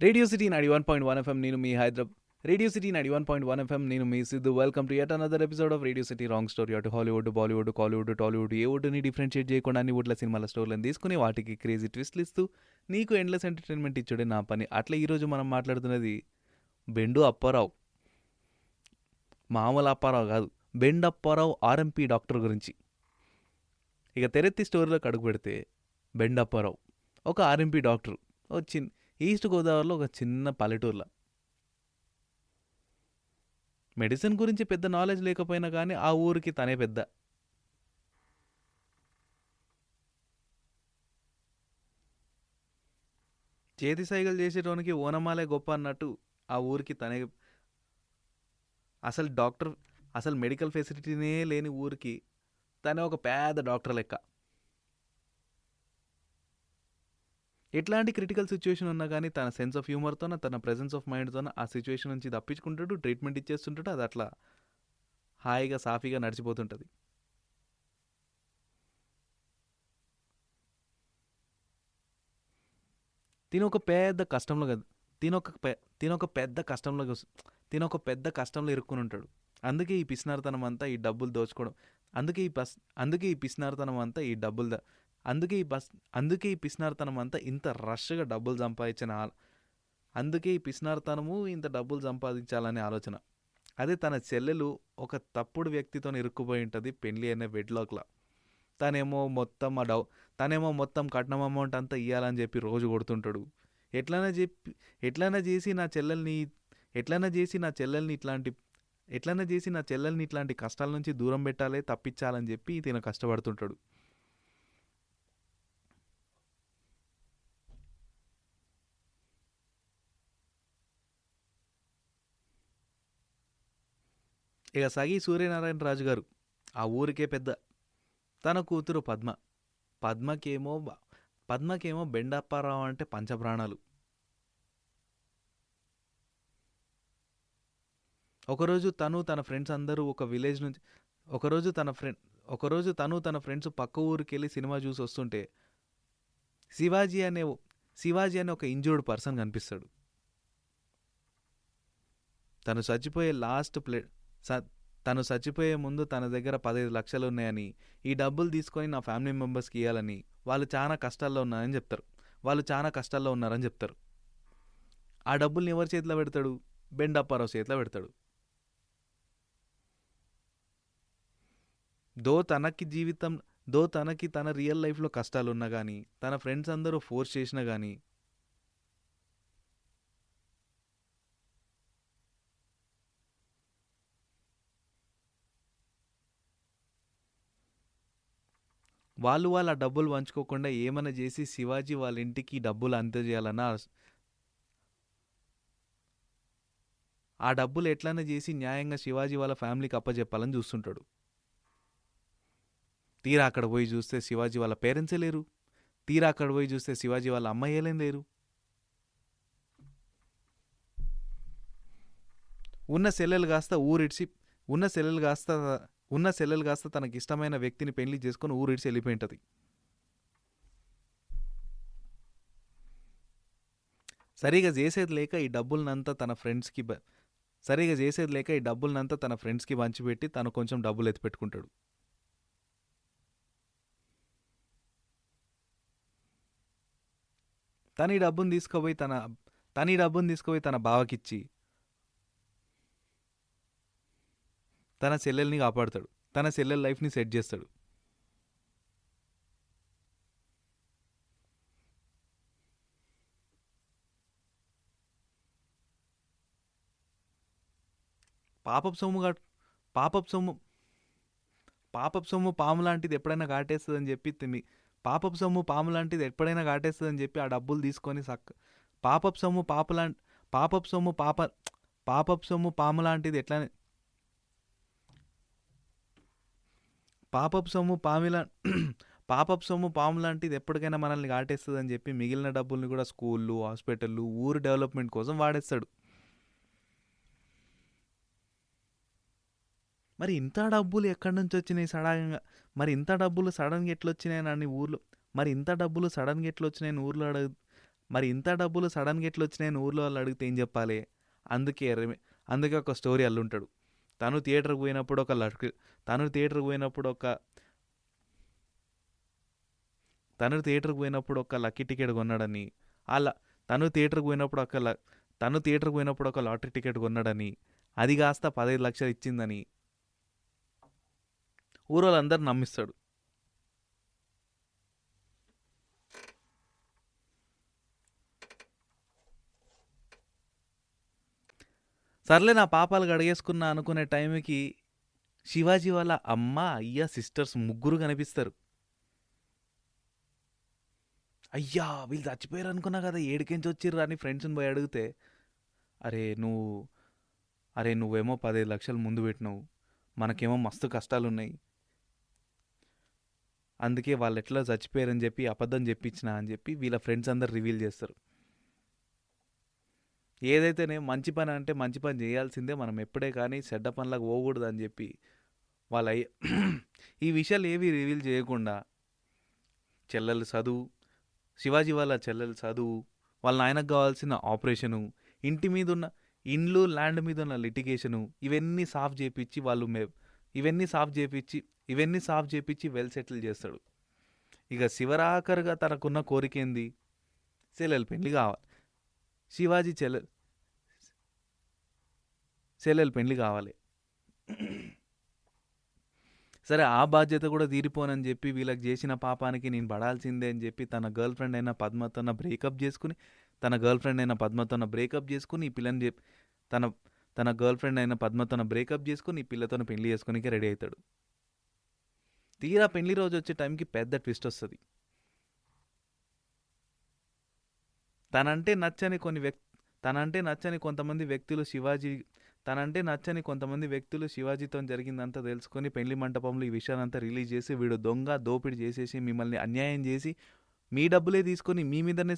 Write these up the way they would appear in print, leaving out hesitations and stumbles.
Radio City 91.1 FM నేను మీ Hyderabad. Radio City 91.1 FM నేను మీ Siddhu. Welcome to yet another episode of Radio City wrong story. అటు Hollywood, Bollywood, Kollywood, Tollywood ఏ వుడ్ని డిఫరెన్షియేట్ చేయకుండా అన్ని వుడ్ల సినిమాల స్టోరీలను తీసుకుని వాటికి క్రేజీ ట్విస్ట్లు ఇస్తూ నీకు ఎండ్లెస్ ఎంటర్టైన్మెంట్ ఇచ్చుడే నా పని. అట్లా ఈరోజు మనం మాట్లాడుతున్నది బెండు అప్పారావు. మామూలు అప్పారావు కాదు, బెండ్ అప్పారావు ఆర్ఎంపీ డాక్టర్ గురించి. ఇక తెరెత్తి స్టోరీలోకి అడుగు పెడితే బెండ్ అప్పారావు ఒక ఆర్ఎంపీ డాక్టర్. ఈస్ట్ గోదావరిలో ఒక చిన్న పల్లెటూరులో మెడిసిన్ గురించి పెద్ద నాలెడ్జ్ లేకపోయినా కానీ ఆ ఊరికి తనే పెద్ద. చేతి సైగలు చేసేటోనికి ఓనమాలే గొప్ప అన్నట్టు ఆ ఊరికి తనే అసలు డాక్టర్, అసలు మెడికల్ ఫెసిలిటీనే లేని ఊరికి తనే ఒక పెద్ద డాక్టర్ లెక్క. ఎట్లాంటి క్రిటికల్ సిచ్యువేషన్ ఉన్నా కానీ తన సెన్స్ ఆఫ్ హ్యూమర్తోన, తన ప్రెజెన్స్ ఆఫ్ మైండ్తోన ఆ సిచ్యువేషన్ నుంచి తప్పించుకుంటాడు, ట్రీట్మెంట్ ఇచ్చేస్తుంటాడు. అది అట్లా హాయిగా సాఫీగా నడిచిపోతుంటుంది. తినొక పెద్ద కష్టంలో కదా, తినొక పెద్ద కష్టంలో తినొక పెద్ద కష్టంలో ఇరుక్కుని ఉంటాడు. అందుకే ఈ పిసినారితనం అంతా ఈ డబ్బులు దోచుకోవడం, అందుకే ఈ పిసినారితనం అంతా ఈ డబ్బులు అందుకే ఈ పిసినారితనం అంతా ఇంత రష్గా డబ్బులు సంపాదించిన అందుకే ఈ పిసినారితనము ఇంత డబ్బులు సంపాదించాలనే ఆలోచన. అదే తన చెల్లెలు ఒక తప్పుడు వ్యక్తితో ఇరుక్కుపోయి ఉంటుంది పెళ్ళి అనే వెడ్లాక్లా. తనేమో మొత్తం తనేమో మొత్తం కట్నం అమౌంట్ అంతా ఇవ్వాలని చెప్పి రోజు కొడుతుంటాడు. ఎట్లైనా చేసి నా చెల్లెల్ని ఇట్లాంటి కష్టాల నుంచి దూరం పెట్టాలి, తప్పించాలని చెప్పి తిన కష్టపడుతుంటాడు. ఇక సగి సూర్యనారాయణ రాజు గారు ఆ ఊరికే పెద్ద. తన కూతురు పద్మకేమో పద్మకేమో బెండప్పారావు అంటే పంచప్రాణాలు. ఒకరోజు తను తన ఫ్రెండ్స్ అందరూ ఒక విలేజ్ నుంచి ఒకరోజు తను తన ఫ్రెండ్స్ పక్క ఊరికి వెళ్ళి సినిమా చూసి వస్తుంటే శివాజీ అనే శివాజీ అనే ఒక ఇంజూర్డ్ పర్సన్ కనిపిస్తాడు. తను చచ్చిపోయే తను చచ్చిపోయే ముందు తన దగ్గర 15 లక్షలు ఉన్నాయని, ఈ డబ్బులు తీసుకొని నా ఫ్యామిలీ మెంబర్స్కి ఇవ్వాలని, వాళ్ళు చాలా కష్టాల్లో ఉన్నారని చెప్తారు. ఆ డబ్బుల్ని ఎవరి చేతిలో పెడతాడు? బెండప్పారావు చేతిలో పెడతాడు. తనకి తన రియల్ లైఫ్లో కష్టాలున్నా కానీ, తన ఫ్రెండ్స్ అందరూ ఫోర్స్ చేసినా కానీ, వాళ్ళ డబ్బులు పంచుకోకుండా ఏమైనా చేసి శివాజీ వాళ్ళ ఇంటికి డబ్బులు అందజేయాలన్నా, ఆ డబ్బులు ఎట్లైనా చేసి న్యాయంగా శివాజీ వాళ్ళ ఫ్యామిలీకి అప్పచెప్పాలని చూస్తుంటాడు. తీరా అక్కడ పోయి చూస్తే శివాజీ వాళ్ళ పేరెంట్సే లేరు. తీరా అక్కడ పోయి చూస్తే శివాజీ వాళ్ళ అమ్మాయిలేం లేరు. ఉన్న సెల్లెలు కాస్త తనకి ఇష్టమైన వ్యక్తిని పెళ్లి చేసుకుని ఊరిడిచి వెళ్ళిపోయింటది. సరిగా చేసేది లేక ఈ డబ్బులనంతా తన ఫ్రెండ్స్కి పంచిపెట్టి తను కొంచెం డబ్బులు ఎత్తిపెట్టుకుంటాడు. తన ఈ డబ్బును తీసుకుపోయి తన బావకిచ్చి తన చెల్లెల్ని కాపాడుతాడు. తన చెల్లెల లైఫ్ని సెట్ చేస్తాడు. పాపపు సొమ్ము పాము లాంటిది ఎప్పుడైనా కాటేస్తుందని చెప్పి ఆ డబ్బులు తీసుకొని పాపపు సొమ్ము పాము లాంటిది ఎట్లా పాము లాంటిది ఎప్పటికైనా మనల్ని కాటేస్తుందని చెప్పి మిగిలిన డబ్బుల్ని కూడా స్కూళ్ళు, హాస్పిటళ్ళు, ఊరు డెవలప్మెంట్ కోసం వాడేస్తాడు. మరి ఇంత డబ్బులు ఎక్కడి నుంచి వచ్చినాయి సడన్గా? ఇంత డబ్బులు సడన్గా ఎట్లా వచ్చినాయని ఊర్లో మరి ఇంత డబ్బులు సడన్గా ఎట్లా వచ్చినాయని ఊర్లో వాళ్ళు అడిగితే ఏం చెప్పాలి? అందుకే అందుకే ఒక స్టోరీ అల్లుంటాడు. తను థియేటర్కి పోయినప్పుడు ఒక లక్ తను థియేటర్కి పోయినప్పుడు ఒక తను థియేటర్కి పోయినప్పుడు ఒక లక్కీ టికెట్ కొన్నాడని, అలా తను థియేటర్కి పోయినప్పుడు తను థియేటర్కి పోయినప్పుడు ఒక లాటరీ టికెట్ కొన్నాడని, అది కాస్త 15 లక్షలు ఇచ్చిందని ఊరోళ్ళందరూ నమ్మిస్తాడు. సర్లే నా పాపాలు గడిగేసుకున్నా అనుకునే టైంకి శివాజీ వాళ్ళ అమ్మ, అయ్య, సిస్టర్స్ ముగ్గురు కనిపిస్తారు. అయ్యా వీళ్ళు చచ్చిపోయారు అనుకున్నా కదా, ఏడికెంచి వచ్చిర్రు అని ఫ్రెండ్స్ని పోయి అడిగితే, అరే నువ్వు అరే నువ్వేమో 15 లక్షలు ముందు పెట్టినావు, మనకేమో మస్తు కష్టాలు ఉన్నాయి, అందుకే వాళ్ళు ఎట్లా చచ్చిపోయారని చెప్పి అబద్ధం చెప్పించిన అని చెప్పి వీళ్ళ ఫ్రెండ్స్ అందరు రివీల్ చేస్తారు. ఏదైతేనే మంచి పని అంటే మంచి పని చేయాల్సిందే, మనం ఎప్పుడే కానీ చెడ్డ పనులకు పోకూడదు అని చెప్పి వాళ్ళ ఈ విషయాలు ఏవి రివీల్ చేయకుండా చెల్లెలు చదువు, శివాజీ వాళ్ళ చెల్లెలు చదువు, వాళ్ళ నాయనకు కావాల్సిన ఆపరేషను, ఇంటి మీద ఉన్న ఇండ్లు ల్యాండ్ మీద ఉన్న లిటిగేషను, ఇవన్నీ సాఫ్ చేపించి ఇవన్నీ సాఫ్ చేపించి వెల్ సెటిల్ చేస్తాడు. ఇక శివరాఖరుగా తనకున్న కోరిక ఏంది? చెల్లెలు పెళ్లి కావాలి. శివాజీ చెల్లెలు పెళ్లి కావాలి. సరే ఆ బాధ్యత కూడా తీరిపోనని చెప్పి వీళ్ళకి చేసిన పాపానికి నేను పడాల్సిందే అని చెప్పి తన గర్ల్ ఫ్రెండ్ అయిన పద్మతోన బ్రేకప్ చేసుకుని ఈ పిల్లని చెప్పి తన తన గర్ల్ ఫ్రెండ్ అయిన పద్మతోన బ్రేకప్ చేసుకుని ఈ పిల్లతోన పెళ్లి చేసుకోనికి రెడీ అవుతాడు. తీరా పెళ్లి రోజు వచ్చే టైంకి పెద్ద ట్విస్ట్ వస్తుంది. తనంటే నచ్చని కొంతమంది వ్యక్తులు శివాజీతో జరిగిందంతా తెలుసుకొని పెళ్లి మంటపంలో ఈ విషయాన్నంతా రిలీజ్ చేసి, వీడు దొంగ, దోపిడీ చేసేసి మిమ్మల్ని అన్యాయం చేసి మీ డబ్బులే తీసుకొని మీ మీదనే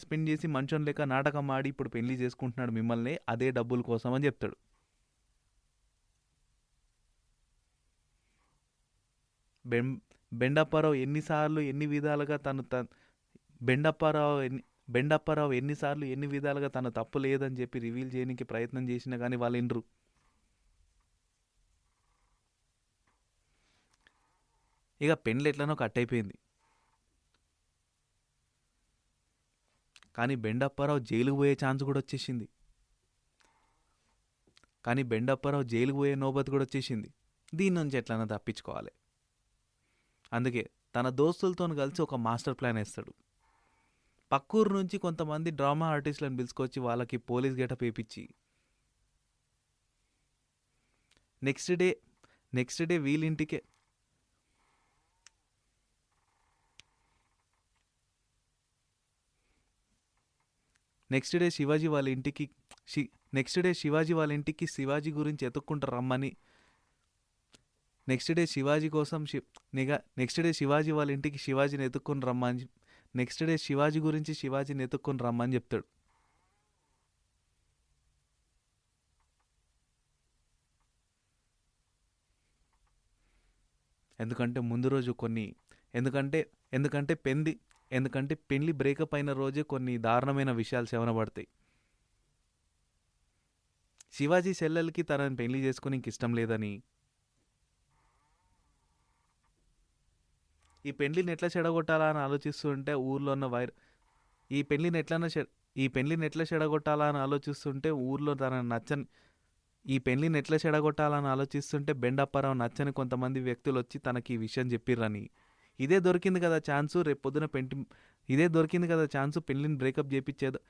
స్పెండ్ చేసి మంచం లేక నాటకం ఆడి ఇప్పుడు పెళ్లి చేసుకుంటున్నాడు మిమ్మల్ని అదే డబ్బుల కోసం అని చెప్తాడు. బెండప్పారావు ఎన్నిసార్లు ఎన్ని విధాలుగా తను తప్పు లేదని చెప్పి రివీల్ చేయడానికి ప్రయత్నం చేసినా కానీ వాళ్ళు వినరు. ఇక పెండ్లు ఎట్లనో కట్ అయిపోయింది. కానీ బెండప్పారావు జైలుకు పోయే ఛాన్స్ కూడా వచ్చేసింది. నోబత్ కూడా వచ్చేసింది. దీని నుంచి ఎట్లన్నా తప్పించుకోవాలి. అందుకే తన దోస్తులతో కలిసి ఒక మాస్టర్ ప్లాన్ వేస్తాడు. పక్కూరు నుంచి కొంతమంది డ్రామా ఆర్టిస్టులను పిలుచుకొచ్చి వాళ్ళకి పోలీస్ గెటప్ వేయించి నెక్స్ట్ డే వీళ్ళింటికే నెక్స్ట్ డే శివాజీ వాళ్ళ ఇంటికి శివాజీ గురించి ఎత్తుక్కుంటూ రమ్మని నెక్స్ట్ డే శివాజీ వాళ్ళ ఇంటికి శివాజీని ఎత్తుక్కొని రమ్మని నెక్స్ట్ డే శివాజీని ఎత్తుక్కొని రమ్మని చెప్తాడు. ఎందుకంటే ముందు రోజు ఎందుకంటే పెళ్లి బ్రేకప్ అయిన రోజే కొన్ని దారుణమైన విషయాలు శవనపడతాయి. శివాజీ చెల్లెలకి తనని పెళ్లి చేసుకుని ఇష్టం లేదని, ఈ పెళ్లిని ఎట్లా చెడగొట్టాలా అని ఆలోచిస్తుంటే ఊర్లో ఉన్న ఈ పెళ్లిని ఎట్లా చెడగొట్టాలని ఆలోచిస్తుంటే బెండప్పారావు నచ్చని కొంతమంది వ్యక్తులు వచ్చి తనకి ఈ విషయం చెప్పిర్రని, ఇదే దొరికింది కదా ఛాన్సు పెళ్లిని బ్రేకప్ చేపించేద్దాం,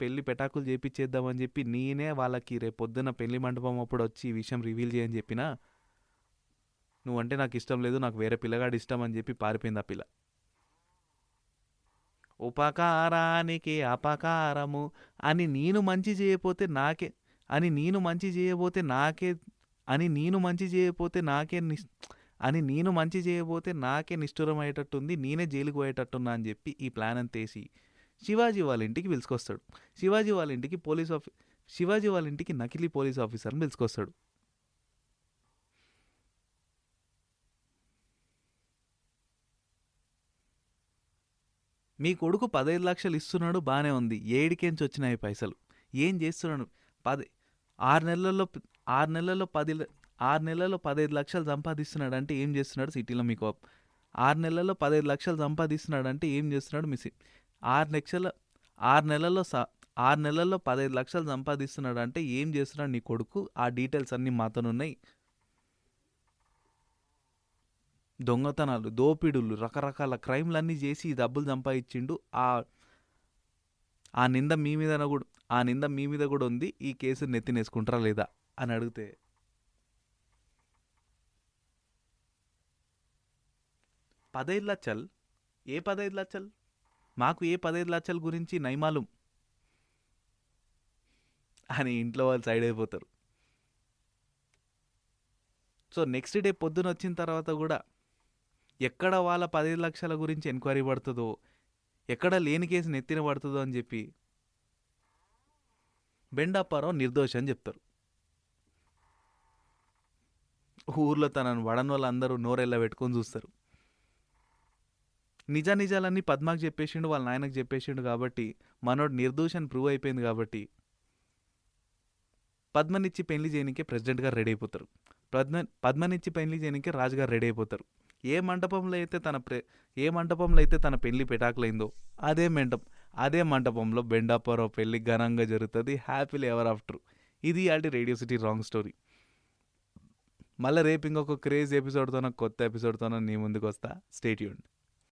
పెళ్లి పెటాకులు చేపించేద్దామని చెప్పి నేనే వాళ్ళకి రేపొద్దున పెళ్లి మండపం అప్పుడు వచ్చి ఈ విషయం రివీల్ చేయని చెప్పినా, నువ్వంటే నాకు ఇష్టం లేదు, నాకు వేరే పిల్లగాడు ఇష్టం అని చెప్పి పారిపోయింది ఆ పిల్ల. ఉపకారానికి అపకారము అని నేను మంచి చేయకపోతే నాకే నిష్ఠురం అయ్యేటట్టుంది, నేనే జైలుకు పోయేటట్టున్నా అని చెప్పి ఈ ప్లాన్ అంతేసి శివాజీ వాళ్ళ ఇంటికి పిలుచుకొస్తాడు. శివాజీ వాళ్ళ ఇంటికి నకిలీ పోలీస్ ఆఫీసర్ని పిలుచుకొస్తాడు. మీ కొడుకు 15 లక్షలు ఇస్తున్నాడు, బాగానే ఉంది. ఏడికేంచి వచ్చినాయి పైసలు? ఏం చేస్తున్నాడు? 6 నెలల్లో 6 నెలల్లో 15 లక్షలు సంపాదిస్తున్నాడు అంటే ఏం చేస్తున్నాడు సిటీలో? మీకు 6 నెలల్లో 15 లక్షలు సంపాదిస్తున్నాడు అంటే ఏం చేస్తున్నాడు? 6 నెలల్లో 6 నెలల్లో 15 లక్షలు సంపాదిస్తున్నాడు అంటే ఏం చేస్తున్నాడు నీ కొడుకు? ఆ డీటెయిల్స్ అన్నీ మాతోనున్నాయి. దొంగతనాలు, దోపిడులు, రకరకాల క్రైమ్లన్నీ చేసి ఈ డబ్బులు సంపాదించిండు. ఆ నింద మీ మీద కూడా ఉంది. ఈ కేసు నెత్తినేసుకుంటారా లేదా అని అడిగితే, 15 లక్షలు? ఏ 15 లక్షలు? మాకు ఏ 15 లక్షల గురించి నైమాలు అని ఇంట్లో వాళ్ళు సైడ్ అయిపోతారు. సో నెక్స్ట్ డే పొద్దున వచ్చిన తర్వాత కూడా ఎక్కడ వాళ్ళ 15 లక్షల గురించి ఎంక్వైరీ పడుతుందో, ఎక్కడ లేని కేసు నెత్తిన పడుతుందో అని చెప్పి బెండాపారావు నిర్దోషి అని చెప్తారు. ఊర్లో తనను వడని వాళ్ళందరూ నోరెళ్ళ పెట్టుకొని చూస్తారు. నిజాలన్నీ పద్మాకు చెప్పేసిండు, వాళ్ళ నాయనకు చెప్పేసిండు కాబట్టి మనోడు నిర్దోషి అని ప్రూవ్ అయిపోయింది కాబట్టి పద్మనిచ్చి పెళ్లి చేయనికే ప్రెసిడెంట్ గారు రెడీ అయిపోతారు. పద్మనిచ్చి పెళ్లి చేయనికే రాజుగారు రెడీ అయిపోతారు. ఏ మంటపంలో అయితే తన పెళ్లి పెటాకులైందో అదే మంటపంలో బెండాపారావు పెళ్లి ఘనంగా జరుగుతుంది. Happily ever after. ఇది already Radio City wrong story. మళ్ళీ రేపు ఇంకొక క్రేజ్ ఎపిసోడ్తోనో కొత్త ఎపిసోడ్తోనో నీ ముందుకు వస్తా. Stay tuned.